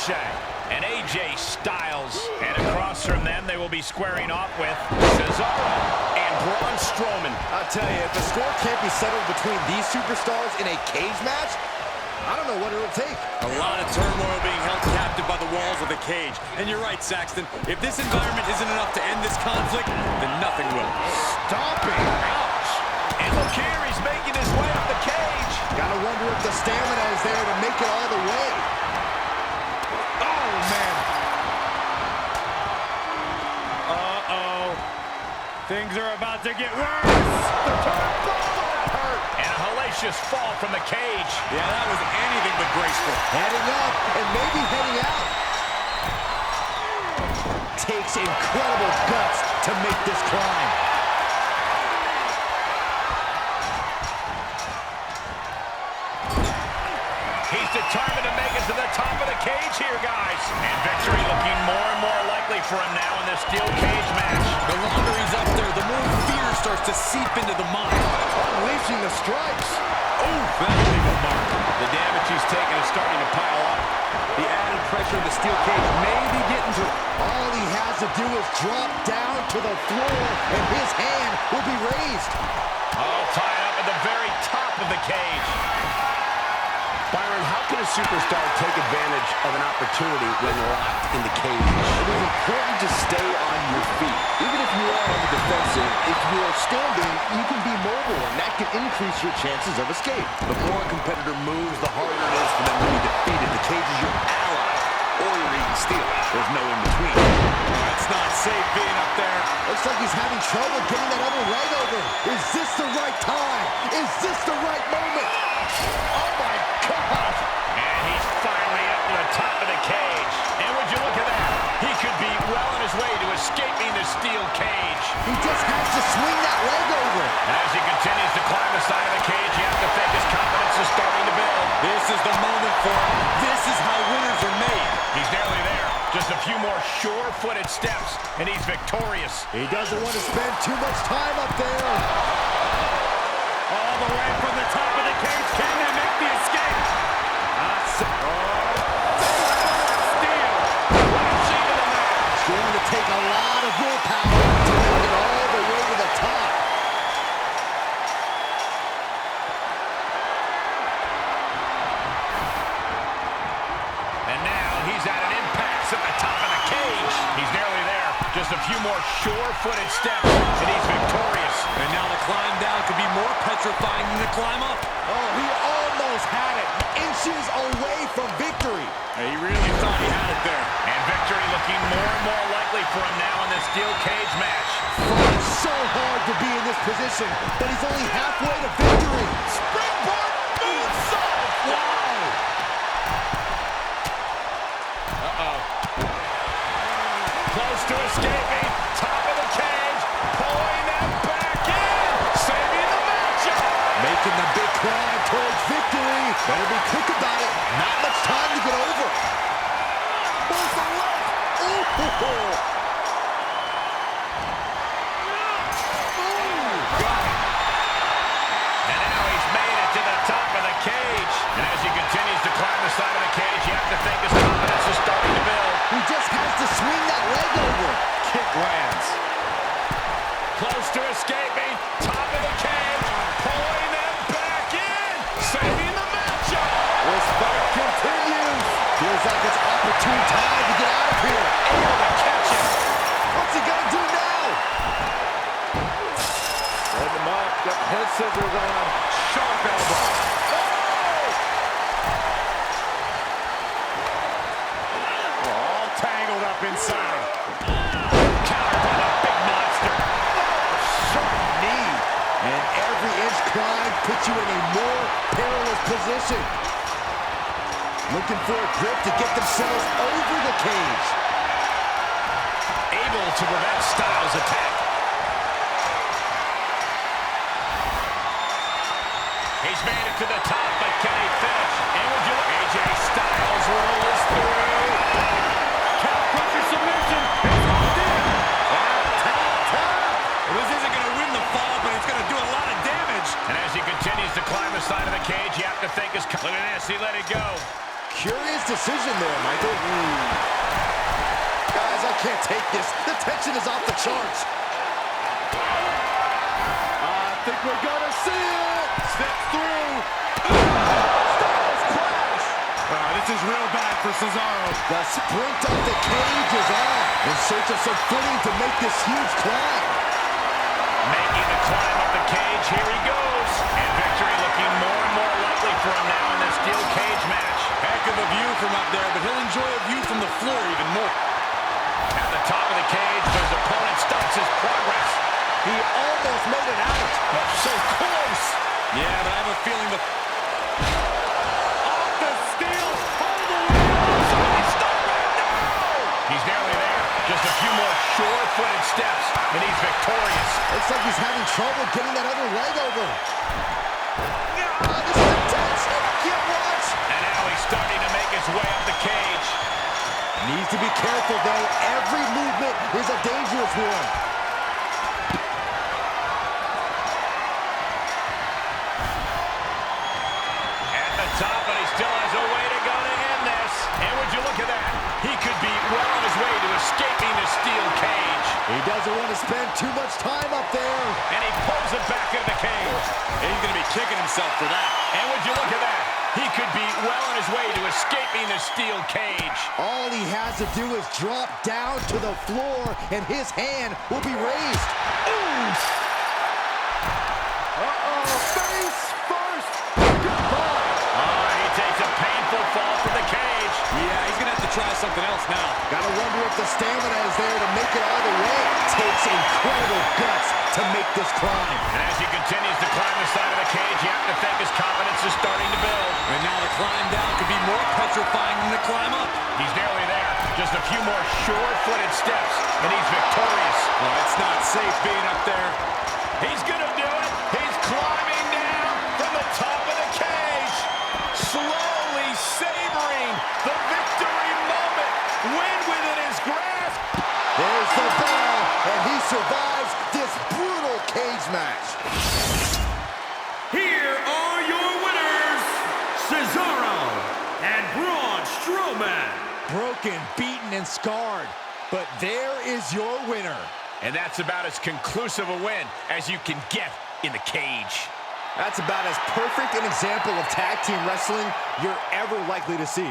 Ricochet and AJ Styles. And across from them, they will be squaring off with Cesaro and Braun Strowman. I'll tell you, if the score can't be settled between these superstars in a cage match, I don't know what it'll take. A lot of turmoil being held captive by the walls of the cage. And you're right, Saxton. If this environment isn't enough to end this conflict, then nothing will. Stomping. Ouch. And look here, he's making his way up the cage. Gotta wonder if the stamina is there to make it all the way. Oh, man. Uh-oh. Things are about to get worse. The turnbuckle hurt. And a hellacious fall from the cage. Yeah, that was anything but graceful. Heading up and maybe heading out. Takes incredible guts to make this climb. He's determined to make it to the top of the cage here, guys. And victory looking more and more likely for him now in this steel cage match. The longer he's up there, the more fear starts to seep into the mind. Unleashing the strikes. Oh, that'll leave a mark. The damage he's taken is starting to pile up. The added pressure of the steel cage may be getting to him. All he has to do is drop down to the floor, and his hand will be raised. All tied up at the very top of the cage. Byron, how can a superstar take advantage of an opportunity when locked in the cage? It is important to stay on your feet. Even if you are on the defensive, if you are standing, you can be mobile, and that can increase your chances of escape. The more a competitor moves, the harder it is for them to be defeated. The cage is your ally, or you're eating steel. There's no in-between. That's not safe being up there. Looks like he's having trouble getting that other leg over. Is this the right time? Is this the right moment? Oh, my God. And he's finally up to the top of the cage. And would you look at that? He could be well on his way to escaping the steel cage. He just has to swing that leg over. And as he continues to climb the side of the cage, you have to think his confidence is starting to build. This is the moment for him. This is how winners are made. He's nearly there. Just a few more sure-footed steps, and he's victorious. He doesn't want to spend too much time up there. All the way from the top of the cage. Can they make the escape? Steel. Rushing to the mat. It's going to take a lot of willpower to make it all the way to the top. And now he's at an impasse at the top of the cage. He's nearly there. Just a few more sure-footed steps, and he's victorious. And now the climb down could be more petrifying than the climb up. Oh, he almost had it. Inches away from victory. He really thought he had it there. And victory looking more and more likely for him now in this steel cage match. Fought so hard to be in this position, but he's only halfway to victory. Springboard moonsault! Wow! Close to escaping. Top of the cage. Pulling them back in. Saving the matchup. Making the big climb towards victory. Better be quick about it. Not much time to get over. Oh, for left. Ooh. And now he's made it to the top of the cage. And as he continues to climb the side of the cage, you have to think his confidence is starting to build. He just has to swing that leg over. Kick lands. Close to escaping. Top of the cage. Pulling them back in. Saving the matchup. This fight continues. Feels like it's opportune time to get out of here. Able to catch it. What's he gonna do now? Set him up. Got head scissors on. Sharp elbow. All tangled up inside. Countered by the big monster. Sharp knee. And every inch climb puts you in a more perilous position. Looking for a grip to get themselves over the cage. Able to prevent Styles' attack. He's made it to the top, but can he finish? And would you look? AJ Styles rolls through. Cow crusher submission. It's locked in. Well, this isn't going to win the fall, but it's going to do a lot of damage. And as he continues to climb the side of the cage, you have to think his... Look at this, he let it go. curious decision there, Michael. Guys, I can't take this. The tension is off the charts. I think we're gonna see it. Steps through. Styles crash. This is real bad for Cesaro. The sprint up the cage is on. In search of some footing to make this huge climb. Making the climb up the cage, here he goes. And victory looking more and more likely for him now in this steel cage match. Heck of a view from up there, but he'll enjoy a view from the floor even more. At the top of the cage, but his opponent stops his progress. He almost made it out. But so close. Yeah, but I have a feeling the... Off the steel. Hold the way. Somebody stop it. No! He's nearly there. Just a few more sure-footed steps, and he's victorious. Looks like he's having trouble getting that other leg over. This is intense. Get watch. And now he's starting to make his way up the cage. Needs to be careful, though. Every movement is a dangerous one. At the top, but he still has a way to go to end this. And would you look at that? He could be well on his way to escaping the steel cage. He doesn't want to spend too much time up there. And he pulls it back into the cage. He's going to be kicking himself for that. And would you look at that? He could be well on his way to escaping the steel cage. All he has to do is drop down to the floor, and his hand will be raised. Face first. Goodbye. He takes a painful fall from the cage. Yeah, he's going to have to try something else now. Gotta wonder if the stamina is there to make it all the way. Takes incredible guts to make this climb. And as he continues to climb the side of the cage, you have to think his confidence is starting to build. And now the climb down could be more petrifying than the climb up. He's nearly there. Just a few more sure-footed steps, and he's victorious. Well, it's not safe being up there. He's gonna do it. He's climbing down from the top of the cage. Slowly savoring the victory moment. Win within his grasp. There's the bell, and he survives this brutal cage match. Here are your winners, Cesaro and Braun Strowman. Broken, beaten, and scarred. But there is your winner. And that's about as conclusive a win as you can get in the cage. That's about as perfect an example of tag team wrestling you're ever likely to see.